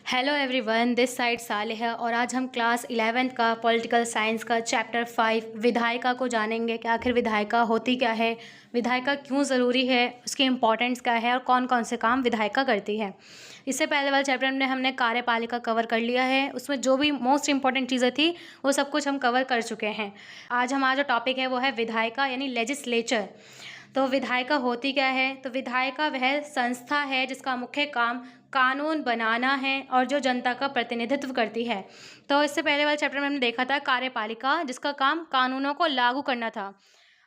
Hello everyone, this side साले है और आज हम क्लास 11th का पॉलिटिकल साइंस का चैप्टर 5 विधायिका को जानेंगे कि आखिर विधायिका होती क्या है, विधायिका क्यों ज़रूरी है, उसकी इम्पोर्टेंस क्या है और कौन कौन से काम विधायिका करती है। इससे पहले वाले चैप्टर में हमने कार्यपालिका कवर कर लिया है, उसमें जो भी मोस्ट इंपॉर्टेंट चीज़ें थी वो सब कुछ हम कवर कर चुके हैं। आज हमारा जो टॉपिक है वो है विधायिका यानी लेजिस्लेचर। तो विधायिका होती क्या है? तो विधायिका वह संस्था है जिसका मुख्य काम कानून बनाना है और जो जनता का प्रतिनिधित्व करती है। तो इससे पहले वाले चैप्टर में हमने देखा था कार्यपालिका, जिसका काम कानूनों को लागू करना था।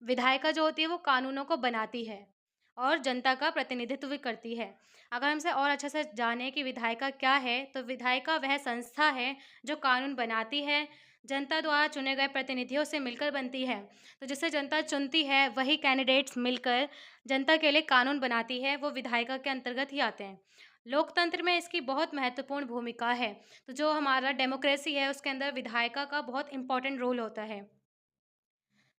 विधायिका जो होती है वो कानूनों को बनाती है और जनता का प्रतिनिधित्व भी करती है। अगर हमसे और अच्छे से जाने कि विधायिका क्या है, तो विधायिका वह संस्था है जो कानून बनाती है, जनता द्वारा चुने गए प्रतिनिधियों से मिलकर बनती है। तो जिसे जनता चुनती है वही कैंडिडेट्स मिलकर जनता के लिए कानून बनाती है, वो विधायिका के अंतर्गत ही आते हैं। लोकतंत्र में इसकी बहुत महत्वपूर्ण भूमिका है। तो जो हमारा डेमोक्रेसी है उसके अंदर विधायिका का बहुत इंपॉर्टेंट रोल होता है।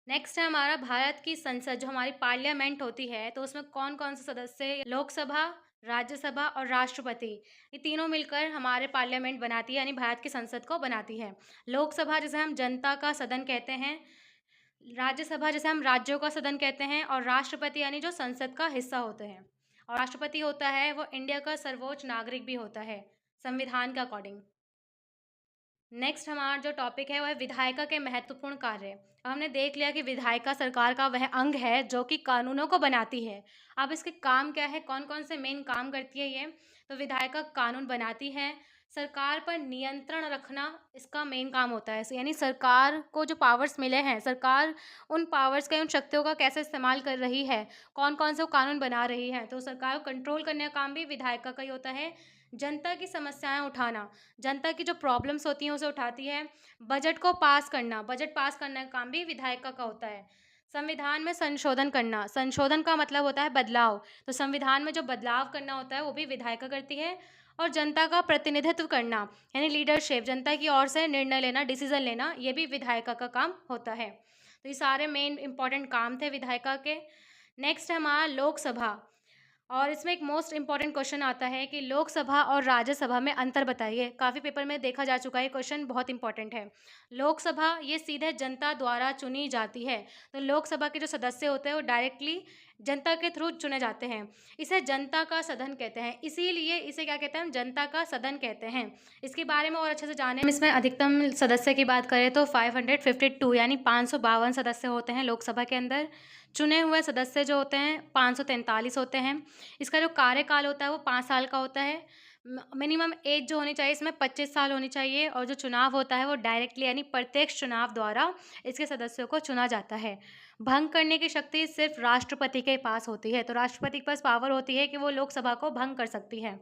नेक्स्ट है हमारा भारत की संसद, जो हमारी पार्लियामेंट होती है। तो उसमें कौन कौन से सदस्य? लोकसभा, राज्यसभा और राष्ट्रपति, ये तीनों मिलकर हमारे पार्लियामेंट बनाती है, यानी भारत की संसद को बनाती है। लोकसभा जिसे हम जनता का सदन कहते हैं, राज्यसभा जिसे हम राज्यों का सदन कहते हैं, और राष्ट्रपति यानी जो संसद का हिस्सा होते हैं। और राष्ट्रपति होता है वो इंडिया का सर्वोच्च नागरिक भी होता है संविधान के अकॉर्डिंग। नेक्स्ट हमारा जो टॉपिक है वह है विधायिका के महत्वपूर्ण कार्य। अब हमने देख लिया कि विधायिका सरकार का वह अंग है जो कि कानूनों को बनाती है। अब इसके काम क्या है, कौन कौन से मेन काम करती है ये? तो विधायिका कानून बनाती है, सरकार पर नियंत्रण रखना इसका मेन काम होता है। यानी सरकार को जो पावर्स मिले हैं, सरकार उन पावर्स का, उन शक्तियों का कैसे इस्तेमाल कर रही है, कौन कौन से वो कानून बना रही है, तो सरकार को कंट्रोल करने का काम भी विधायिका का ही होता है। जनता की समस्याएं उठाना, जनता की जो प्रॉब्लम्स होती हैं उसे उठाती है। बजट को पास करना, बजट पास करने का काम भी विधायिका का होता है। संविधान में संशोधन करना, संशोधन का मतलब होता है बदलाव, तो संविधान में जो बदलाव करना होता है वो भी विधायिका करती है। और जनता का प्रतिनिधित्व करना यानी लीडरशिप, जनता की ओर से निर्णय लेना, डिसीजन लेना, ये भी विधायिका का काम होता है। तो ये सारे मेन इंपॉर्टेंट काम थे विधायिका के। नेक्स्ट है हमारा लोकसभा, और इसमें एक मोस्ट इंपॉर्टेंट क्वेश्चन आता है कि लोकसभा और राज्यसभा में अंतर बताइए। काफ़ी पेपर में देखा जा चुका है, क्वेश्चन बहुत इंपॉर्टेंट है। लोकसभा ये सीधे जनता द्वारा चुनी जाती है, तो लोकसभा के जो सदस्य होते हैं वो डायरेक्टली जनता के थ्रू चुने जाते हैं। इसे जनता का सदन कहते हैं, इसीलिए इसे क्या कहते हैं? हम जनता का सदन कहते हैं। इसके बारे में और अच्छे से जाने, इसमें अधिकतम सदस्य की बात करें तो 552 यानी 552 सदस्य होते हैं लोकसभा के अंदर। चुने हुए सदस्य जो होते हैं 543 होते हैं। इसका जो कार्यकाल होता है वो 5 साल का होता है। मिनिमम एज जो होनी चाहिए इसमें 25 साल होनी चाहिए, और जो चुनाव होता है वो डायरेक्टली यानी प्रत्यक्ष चुनाव द्वारा इसके सदस्यों को चुना जाता है। भंग करने की शक्ति सिर्फ राष्ट्रपति के पास होती है, तो राष्ट्रपति के पास पावर होती है कि वो लोकसभा को भंग कर सकती है।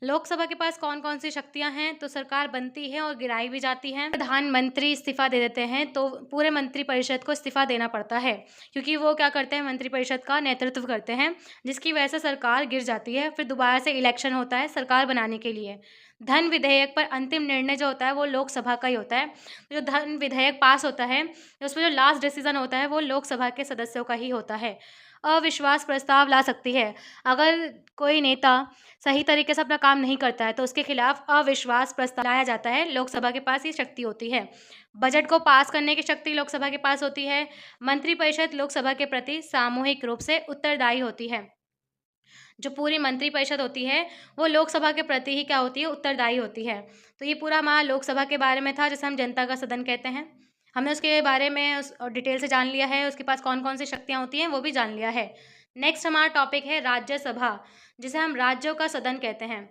लोकसभा के पास कौन कौन सी शक्तियां हैं? तो सरकार बनती है और गिराई भी जाती है। प्रधानमंत्री इस्तीफा दे देते हैं तो पूरे मंत्रिपरिषद को इस्तीफा देना पड़ता है, क्योंकि वो क्या करते हैं? मंत्रिपरिषद का नेतृत्व करते हैं, जिसकी वजह से सरकार गिर जाती है। फिर दोबारा से इलेक्शन होता है सरकार बनाने के लिए। धन विधेयक पर अंतिम निर्णय जो होता है वो लोकसभा का ही होता है। जो धन विधेयक पास होता है उसमें जो लास्ट डिसीजन होता है वो लोकसभा के सदस्यों का ही होता है। अविश्वास प्रस्ताव ला सकती है, अगर कोई नेता सही तरीके से अपना काम नहीं करता है तो उसके खिलाफ अविश्वास प्रस्ताव लाया जाता है। लोकसभा के पास ये शक्ति होती है। बजट को पास करने की शक्ति लोकसभा के पास होती है। मंत्रिपरिषद लोकसभा के प्रति सामूहिक रूप से उत्तरदायी होती है। जो पूरी मंत्रिपरिषद होती है वो लोकसभा के प्रति ही क्या होती है? उत्तरदायी होती है। तो ये पूरा हमारा लोकसभा के बारे में था, जिसे हम जनता का सदन कहते हैं। हमने उसके बारे में डिटेल से जान लिया है, उसके पास कौन कौन सी शक्तियाँ होती हैं वो भी जान लिया है। नेक्स्ट हमारा टॉपिक है राज्यसभा, जिसे हम राज्यों का सदन कहते हैं।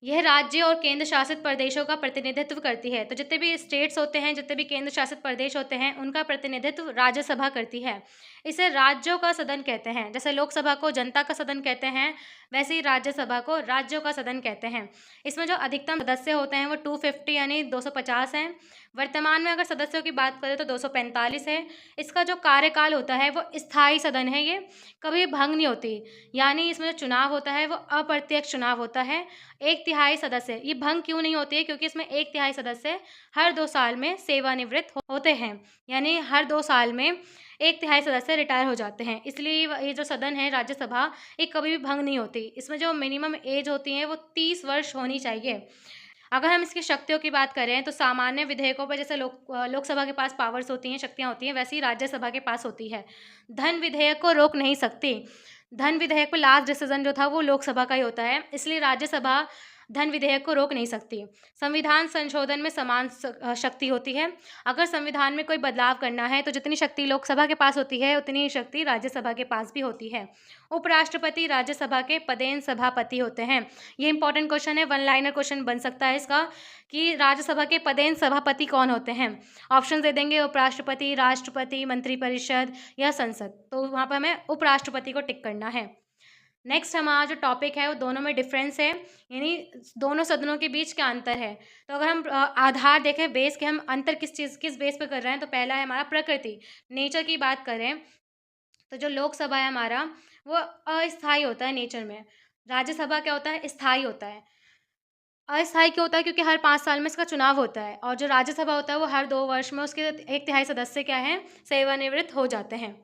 यह राज्य और केंद्र शासित प्रदेशों का प्रतिनिधित्व करती है। तो जितने भी स्टेट्स होते हैं, जितने भी केंद्र शासित प्रदेश होते हैं, उनका प्रतिनिधित्व राज्यसभा करती है। इसे राज्यों का सदन कहते हैं। जैसे लोकसभा को जनता का सदन कहते हैं, वैसे ही राज्यसभा को राज्यों का सदन कहते हैं। इसमें जो अधिकतम सदस्य होते हैं वो 250 यानी 250 हैं। वर्तमान में अगर सदस्यों की बात करें तो 245 है। इसका जो कार्यकाल होता है वो स्थायी सदन है, ये कभी भंग नहीं होती। यानी इसमें जो चुनाव होता है वो अप्रत्यक्ष चुनाव होता है। 1/3 सदस्य, ये भंग क्यों नहीं होती है? क्योंकि इसमें 1/3 सदस्य हर 2 साल में सेवानिवृत्त होते हैं। यानी हर 2 साल में एक तिहाई सदस्य रिटायर हो जाते हैं। इसलिए ये जो सदन है राज्यसभा, ये कभी भी भंग नहीं होती। इसमें जो मिनिमम एज होती है वो 30 वर्ष होनी चाहिए। अगर हम इसकी शक्तियों की बात करें तो सामान्य विधेयकों पर जैसे लोकसभा के पास पावर्स होती हैं, शक्तियाँ होती हैं, वैसे ही राज्यसभा के पास होती है। धन विधेयक को रोक नहीं सकती। धन विधेयक पे लास्ट डिसीजन जो था वो लोकसभा का ही होता है, इसलिए राज्यसभा धन विधेयक को रोक नहीं सकती। संविधान संशोधन में समान शक्ति होती है। अगर संविधान में कोई बदलाव करना है तो जितनी शक्ति लोकसभा के पास होती है उतनी ही शक्ति राज्यसभा के पास भी होती है। उपराष्ट्रपति राज्यसभा के पदेन सभापति होते हैं। ये इंपॉर्टेंट क्वेश्चन है, वन लाइनर क्वेश्चन बन सकता है इसका कि राज्यसभा के पदेन सभापति कौन होते हैं। ऑप्शन दे देंगे उपराष्ट्रपति, राष्ट्रपति, मंत्रिपरिषद या संसद। तो वहाँ पर हमें उपराष्ट्रपति को टिक करना है। नेक्स्ट हमारा जो टॉपिक है वो दोनों में डिफरेंस है, यानी दोनों सदनों के बीच क्या अंतर है। तो अगर हम आधार देखें, बेस के हम अंतर किस बेस पे कर रहे हैं, तो पहला है हमारा प्रकृति, नेचर की बात करें तो जो लोकसभा है हमारा वो अस्थायी होता है नेचर में। राज्यसभा क्या होता है, स्थायी होता है। अस्थायी क्यों होता है, क्योंकि हर 5 साल में इसका चुनाव होता है, और जो राज्यसभा होता है वो हर 2 वर्ष में उसके एक तिहाई सदस्य क्या हैं, सेवानिवृत्त हो जाते हैं।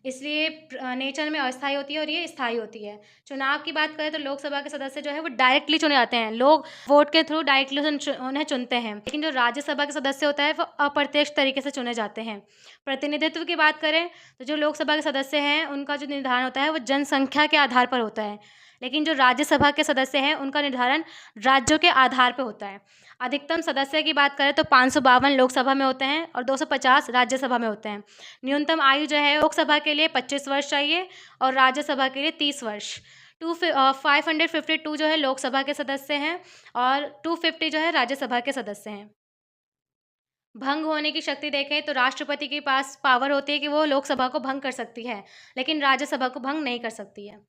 इसलिए नेचर में अस्थायी होती है और ये स्थायी होती है। चुनाव की बात करें तो लोकसभा के सदस्य जो है वो डायरेक्टली चुने जाते हैं, लोग वोट के थ्रू डायरेक्टली उन्हें चुनते हैं। लेकिन जो राज्यसभा के सदस्य होता है वो अप्रत्यक्ष तरीके से चुने जाते हैं। प्रतिनिधित्व की बात करें तो जो लोकसभा के सदस्य हैं उनका जो निर्धारण होता है वो जनसंख्या के आधार पर होता है, लेकिन जो राज्यसभा के सदस्य हैं उनका निर्धारण राज्यों के आधार पर होता है। अधिकतम सदस्य की बात करें तो 552 लोकसभा में होते हैं और 250 राज्यसभा में होते हैं। न्यूनतम आयु जो है लोकसभा के लिए 25 वर्ष चाहिए और राज्यसभा के लिए 30 वर्ष। 552 जो है लोकसभा के सदस्य हैं और 250 जो है राज्यसभा के सदस्य हैं। भंग होने की शक्ति देखें तो राष्ट्रपति के पास पावर होती है कि वो लोकसभा को भंग कर सकती है, लेकिन राज्यसभा को भंग नहीं कर सकती है।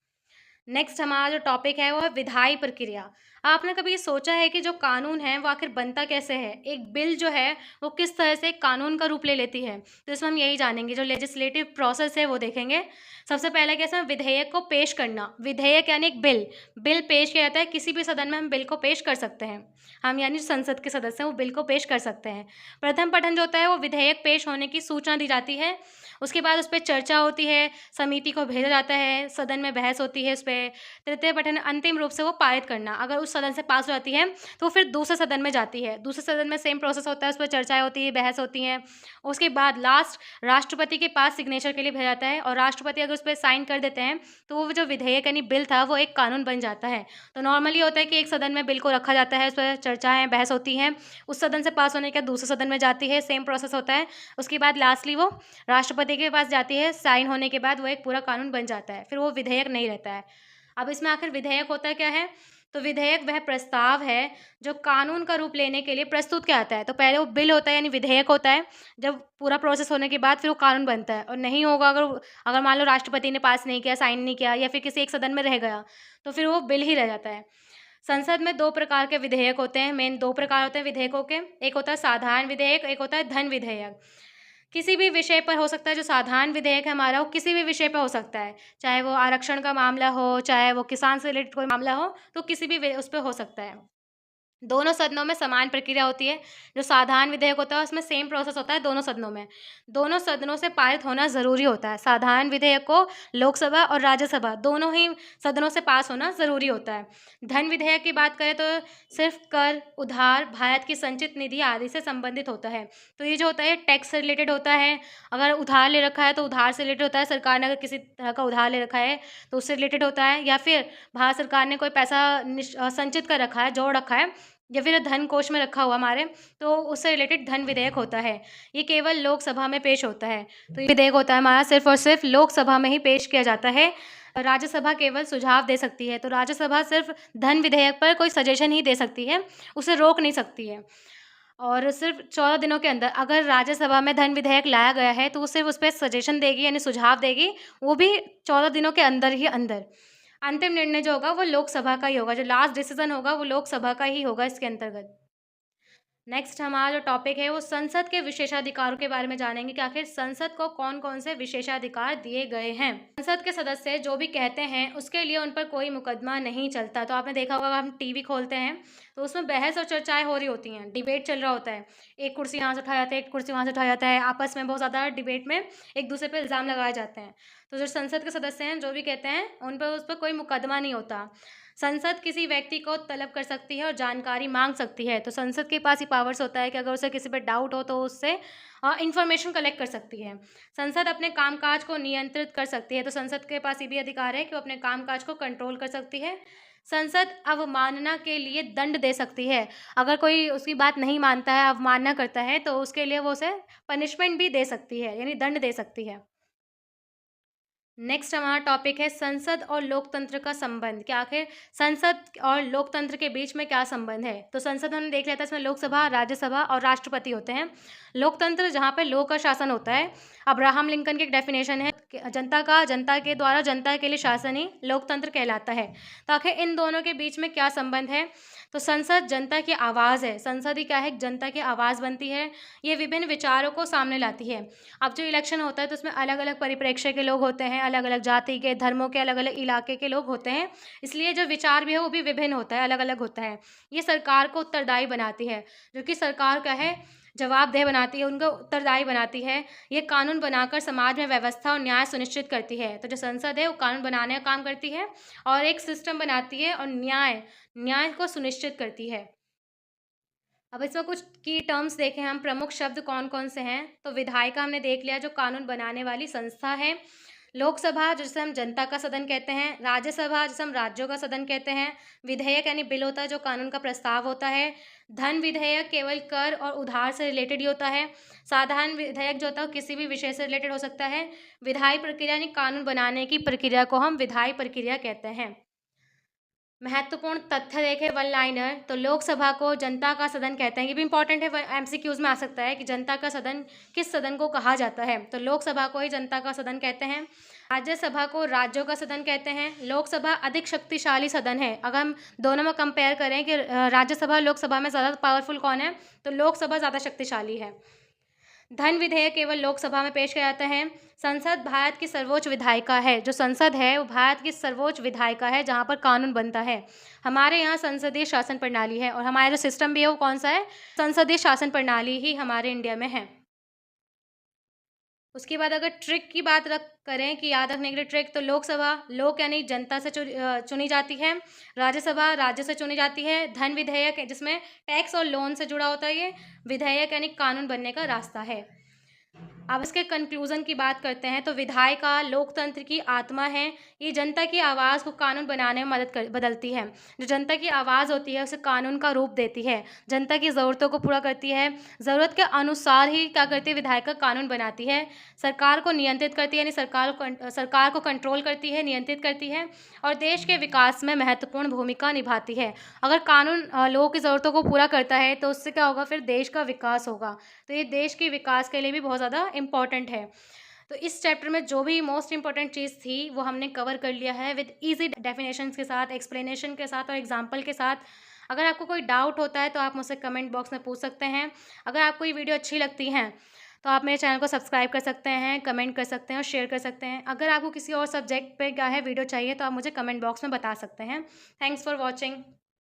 नेक्स्ट हमारा जो टॉपिक है वो है विधायी प्रक्रिया। आपने कभी ये सोचा है कि जो कानून है वो आखिर बनता कैसे है, एक बिल जो है वो किस तरह से एक कानून का रूप ले लेती है। तो इसमें हम यही जानेंगे, जो लेजिस्लेटिव प्रोसेस है वो देखेंगे। सबसे पहले कैसे, विधेयक को पेश करना। विधेयक यानी एक बिल पेश किया जाता है, किसी भी सदन में हम बिल को पेश कर सकते हैं। हम यानी संसद के सदस्य हैं वो बिल को पेश कर सकते हैं। प्रथम पठन जो होता है वो विधेयक पेश होने की सूचना दी जाती है। उसके बाद उस पर चर्चा होती है, समिति को भेजा जाता है, सदन में बहस होती है उस पर। तृतीय पठन अंतिम रूप से वो पारित करना। अगर उस सदन से पास हो जाती है तो फिर दूसरे सदन में जाती है। दूसरे सदन में सेम प्रोसेस होता है, उस पर चर्चाएँ होती है, बहस होती हैं। उसके बाद लास्ट राष्ट्रपति के पास सिग्नेचर के लिए भेजा जाता है, और राष्ट्रपति अगर उस पर साइन कर देते हैं तो वो जो विधेयक यानी बिल था वो एक कानून बन जाता है। तो नॉर्मली होता है कि एक सदन में बिल को रखा जाता है, उस पर चर्चाएँ बहस होती हैं, उस सदन से पास होने के बाद दूसरे सदन में जाती है, सेम प्रोसेस होता है। उसके बाद लास्टली वो राष्ट्रपति के पास जाती है, साइन होने के बाद वो एक पूरा कानून बन जाता है, फिर वो विधेयक नहीं रहता है। अब इसमें आखिर विधेयक होता क्या है, तो विधेयक वह प्रस्ताव है जो कानून का रूप लेने के लिए प्रस्तुत किया जाता है। तो पहले वो बिल होता है यानी विधेयक होता है, जब पूरा प्रोसेस होने के बाद फिर वो कानून बनता है। और नहीं होगा, अगर अगर मान लो राष्ट्रपति ने पास नहीं किया, साइन नहीं किया, या फिर किसी एक सदन में रह गया, तो फिर वो बिल ही रह जाता है। संसद में 2 प्रकार के विधेयक होते हैं, मेन 2 प्रकार होते हैं विधेयकों के। एक होता है साधारण विधेयक, एक होता है धन विधेयक। किसी भी विषय पर हो सकता है, जो साधारण विधेयक है हमारा वो किसी भी विषय पर हो सकता है, चाहे वो आरक्षण का मामला हो, चाहे वो किसान से रिलेटेड कोई मामला हो, तो किसी भी उस पर हो सकता है। दोनों सदनों में समान प्रक्रिया होती है। जो साधारण विधेयक होता है उसमें सेम प्रोसेस होता है दोनों सदनों में। दोनों सदनों से पारित होना ज़रूरी होता है। साधारण विधेयक को लोकसभा और राज्यसभा दोनों ही सदनों से पास होना ज़रूरी होता है। धन विधेयक की बात करें तो सिर्फ कर, उधार, भारत की संचित निधि आदि से संबंधित होता है। तो ये जो होता है टैक्स से रिलेटेड होता है। अगर उधार ले रखा है तो उधार से रिलेटेड होता है, सरकार ने अगर किसी तरह का उधार ले रखा है तो उससे रिलेटेड होता है, या फिर भारत सरकार ने कोई पैसा संचित कर रखा है, जोड़ रखा है, या फिर धन कोष में रखा हुआ हमारे, तो उससे रिलेटेड धन विधेयक होता है। ये केवल लोकसभा में पेश होता है। तो ये विधेयक होता है हमारा सिर्फ और सिर्फ लोकसभा में ही पेश किया जाता है। राज्यसभा केवल सुझाव दे सकती है। तो राज्यसभा सिर्फ धन विधेयक पर कोई सजेशन ही दे सकती है, उसे रोक नहीं सकती है। और सिर्फ 14 दिनों के अंदर अगर राज्यसभा में धन विधेयक लाया गया है तो वो सिर्फ उस पर सजेशन देगी यानी सुझाव देगी, वो भी 14 दिनों के अंदर ही अंदर। अंतिम निर्णय जो होगा वो लोकसभा का ही होगा, जो लास्ट डिसीजन होगा वो लोकसभा का ही होगा इसके अंतर्गत। नेक्स्ट हमारा जो टॉपिक है वो संसद के विशेषाधिकारों के बारे में जानेंगे कि आखिर संसद को कौन कौन से विशेषाधिकार दिए गए हैं। संसद के सदस्य जो भी कहते हैं उसके लिए उन पर कोई मुकदमा नहीं चलता। तो आपने देखा होगा, हम टीवी खोलते हैं तो उसमें बहस और चर्चाएं हो रही होती हैं, डिबेट चल रहा होता है, एक कुर्सी यहाँ से उठाया जाता है, एक कुर्सी वहाँ से उठाया जाता है, आपस में बहुत ज़्यादा डिबेट में एक दूसरे पर इल्ज़ाम लगाए जाते हैं। तो जो संसद के सदस्य हैं जो भी कहते हैं उन पर उस पर कोई मुकदमा नहीं होता। संसद किसी व्यक्ति को तलब कर सकती है और जानकारी मांग सकती है। तो संसद के पास ही पावर्स होता है कि अगर उसे किसी पर डाउट हो तो उससे इंफॉर्मेशन कलेक्ट कर सकती है। संसद अपने कामकाज को नियंत्रित कर सकती है। तो संसद के पास ये भी अधिकार है कि वो अपने कामकाज को कंट्रोल कर सकती है। संसद अवमानना के लिए दंड दे सकती है। अगर कोई उसकी बात नहीं मानता है, अवमानना करता है, तो उसके लिए वो उसे पनिशमेंट भी दे सकती है, यानी दंड दे सकती है। नेक्स्ट हमारा टॉपिक है संसद और लोकतंत्र का संबंध। क्या आखिर संसद और लोकतंत्र के बीच में क्या संबंध है। तो संसद हमने देख लिया था, इसमें लोकसभा, राज्यसभा और राष्ट्रपति होते हैं। लोकतंत्र जहाँ पे लोक का शासन होता है। अब्राहम लिंकन की एक डेफिनेशन है कि जनता के द्वारा जनता के लिए शासन ही लोकतंत्र कहलाता है। तो आखिर इन दोनों के बीच में क्या संबंध है। तो संसद जनता की आवाज़ है। संसद ही क्या है, जनता की आवाज़ बनती है। ये विभिन्न विचारों को सामने लाती है। अब जो इलेक्शन होता है तो उसमें अलग अलग परिप्रेक्ष्य के लोग होते हैं, अलग अलग जाति के, धर्मों के, अलग अलग इलाके के लोग होते हैं। इसलिए जो विचार भी है वो भी विभिन्न होता है, अलग अलग होता है। ये सरकार को उत्तरदायी बनाती है, जो कि सरकार क्या है, जवाबदेह बनाती है, उनको उत्तरदायी बनाती है। ये कानून बनाकर समाज में व्यवस्था और न्याय सुनिश्चित करती है। तो जो संसद है वो कानून बनाने का काम करती है और एक सिस्टम बनाती है और न्याय को सुनिश्चित करती है। अब इसमें कुछ की टर्म्स देखें हम, प्रमुख शब्द कौन कौन से हैं। तो विधायिका हमने देख लिया, जो कानून बनाने वाली संस्था है। लोकसभा जिसे हम जनता का सदन कहते हैं। राज्यसभा जिसे हम राज्यों का सदन कहते हैं। विधेयक यानी बिल होता है जो कानून का प्रस्ताव होता है। धन विधेयक केवल कर और उधार से रिलेटेड ही होता है। साधारण विधेयक जो होता है वो किसी भी विषय से रिलेटेड हो सकता है। विधायी प्रक्रिया यानी कानून बनाने की प्रक्रिया को हम विधायी प्रक्रिया कहते हैं। महत्वपूर्ण तथ्य देखें, वन लाइनर। तो लोकसभा को जनता का सदन कहते हैं। ये भी इंपॉर्टेंट है, एमसीक्यूज में आ सकता है कि जनता का सदन किस सदन को कहा जाता है। तो लोकसभा को ही जनता का सदन कहते हैं। राज्यसभा को राज्यों का सदन कहते हैं। लोकसभा अधिक शक्तिशाली सदन है। अगर हम दोनों में कंपेयर करें कि राज्यसभा लोकसभा में ज़्यादा पावरफुल कौन है, तो लोकसभा ज़्यादा शक्तिशाली है। धन विधेयक केवल लोकसभा में पेश किया जाता है। संसद भारत की सर्वोच्च विधायिका है। जो संसद है वो भारत की सर्वोच्च विधायिका है, जहाँ पर कानून बनता है। हमारे यहाँ संसदीय शासन प्रणाली है और हमारा जो सिस्टम भी है वो कौन सा है, संसदीय शासन प्रणाली ही हमारे इंडिया में है। उसके बाद अगर ट्रिक की बात करें कि याद रखने के लिए ट्रिक, तो लोकसभा लोक यानी जनता से चुनी जाती है। राज्यसभा राज्य से चुनी जाती है। धन विधेयक जिसमें टैक्स और लोन से जुड़ा होता है। ये विधेयक यानी कानून बनने का रास्ता है। अब इसके कंक्लूजन की बात करते हैं। तो विधायिका लोकतंत्र की आत्मा है। ये जनता की आवाज़ को कानून बनाने में बदलती है। जो जनता की आवाज़ होती है उसे कानून का रूप देती है। जनता की ज़रूरतों को पूरा करती है। ज़रूरत के अनुसार ही क्या करती है, विधायिका कानून बनाती है। सरकार को नियंत्रित करती है, यानी सरकार को कंट्रोल करती है, नियंत्रित करती है और देश के विकास में महत्वपूर्ण भूमिका निभाती है। अगर कानून लोगों की ज़रूरतों को पूरा करता है तो उससे क्या होगा, फिर देश का विकास होगा। तो ये देश के विकास के लिए भी बहुत ज़्यादा इम्पॉर्टेंट है। तो इस चैप्टर में जो भी मोस्ट इम्पॉर्टेंट चीज़ थी वो हमने कवर कर लिया है, विद ईजी डेफिनेशंस के साथ, एक्सप्लेनेशन के साथ और एग्जाम्पल के साथ। अगर आपको कोई डाउट होता है तो आप मुझसे कमेंट बॉक्स में पूछ सकते हैं। अगर आपको ये वीडियो अच्छी लगती है तो आप मेरे चैनल को सब्सक्राइब कर सकते हैं, कमेंट कर सकते हैं और शेयर कर सकते हैं। अगर आपको किसी और सब्जेक्ट पे क्या है वीडियो चाहिए तो आप मुझे कमेंट बॉक्स में बता सकते हैं। Thanks for watching.